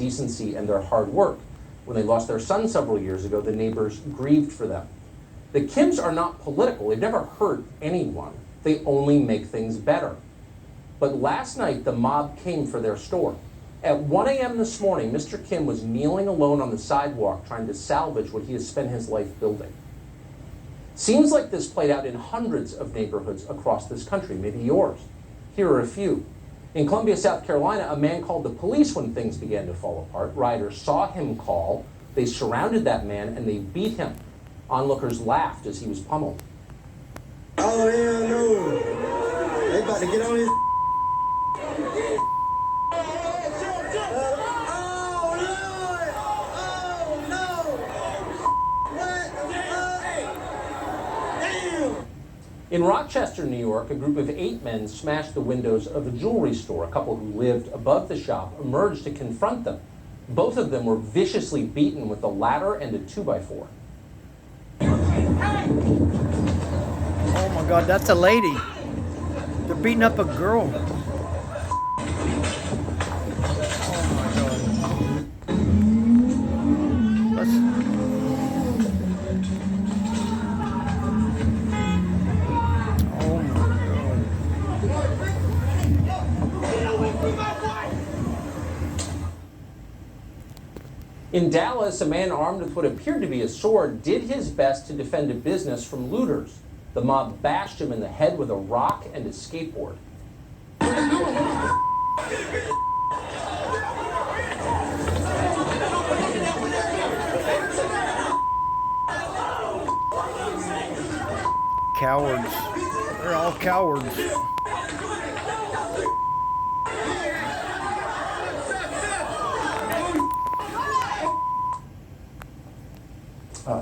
decency and their hard work. When they lost their son several years ago, the neighbors grieved for them. The Kims are not political. They've never hurt anyone. They only make things better. But last night, the mob came for their store. At 1 a.m. this morning, Mr. Kim was kneeling alone on the sidewalk trying to salvage what he has spent his life building. Seems like this played out in hundreds of neighborhoods across this country, maybe yours. Here are a few. In Columbia, South Carolina, a man called the police when things began to fall apart. Rioters saw him call. They surrounded that man and they beat him. Onlookers laughed as he was pummeled. Oh, hell no. They about to get on his... In Rochester, New York, a group of 8 men smashed the windows of a jewelry store. A couple who lived above the shop emerged to confront them. Both of them were viciously beaten with a ladder and a 2x4. Oh my God, that's a lady. They're beating up a girl. Oh my God. In Dallas, a man armed with what appeared to be a sword did his best to defend a business from looters. The mob bashed him in the head with a rock and a skateboard. Cowards. They're all cowards.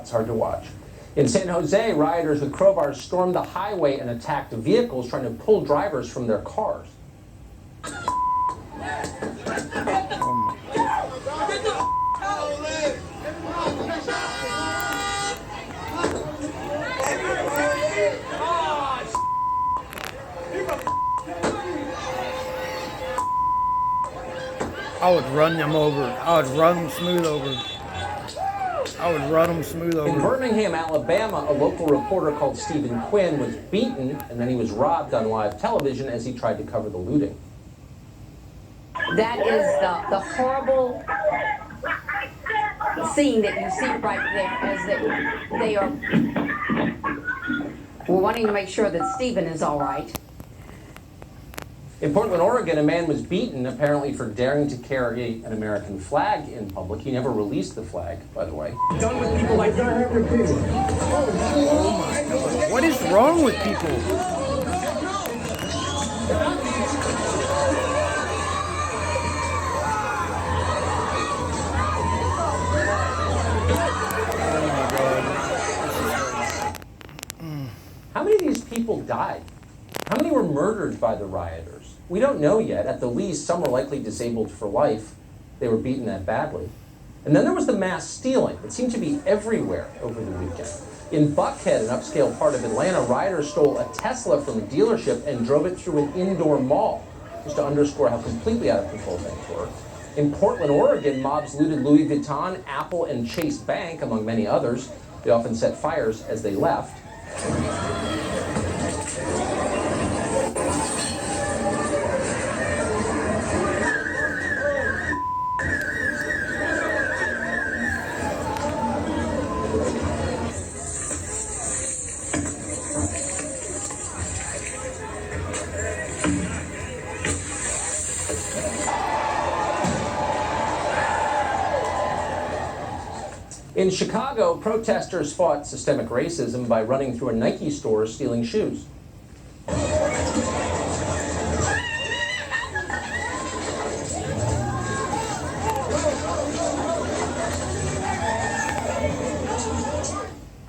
It's hard to watch. In San Jose, rioters with crowbars stormed the highway and attacked vehicles trying to pull drivers from their cars. I would run them over. I would run them smooth over. I would run them smooth over. In Birmingham, Alabama, a local reporter called Stephen Quinn was beaten and then he was robbed on live television as he tried to cover the looting. That is the horrible scene that you see right there as they are. We're wanting to make sure that Stephen is all right. In Portland, Oregon, a man was beaten, apparently for daring to carry an American flag in public. He never released the flag, by the way. Done with people like that. Oh my God. What is wrong with people? How many of these people died? How many were murdered by the rioters? We don't know yet. At the least, some were likely disabled for life. They were beaten that badly. And then there was the mass stealing. It seemed to be everywhere over the weekend. In Buckhead, an upscale part of Atlanta, rioters stole a Tesla from a dealership and drove it through an indoor mall, just to underscore how completely out of control things were. In Portland, Oregon, mobs looted Louis Vuitton, Apple, and Chase Bank, among many others. They often set fires as they left. In Chicago, protesters fought systemic racism by running through a Nike store stealing shoes.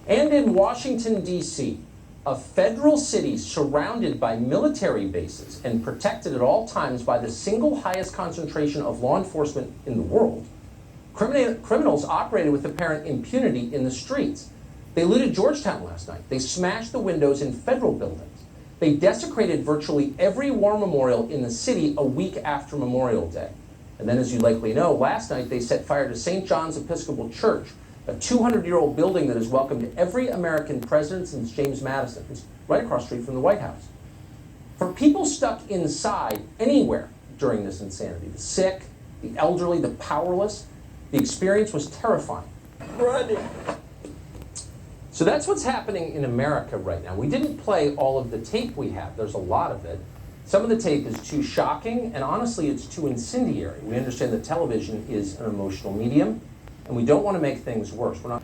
And in Washington, D.C., a federal city surrounded by military bases and protected at all times by the single highest concentration of law enforcement in the world, criminals operated with apparent impunity in the streets. They looted Georgetown last night. They smashed the windows in federal buildings. They desecrated virtually every war memorial in the city a week after Memorial Day. And then, as you likely know, last night they set fire to St. John's Episcopal Church, a 200-year-old building that has welcomed every American president since James Madison. It's right across the street from the White House. For people stuck inside anywhere during this insanity, the sick, the elderly, the powerless, the experience was terrifying. Running. So that's what's happening in America right now. We didn't play all of the tape we have. There's a lot of it. Some of the tape is too shocking, and honestly, it's too incendiary. We understand that television is an emotional medium, and we don't want to make things worse. We're not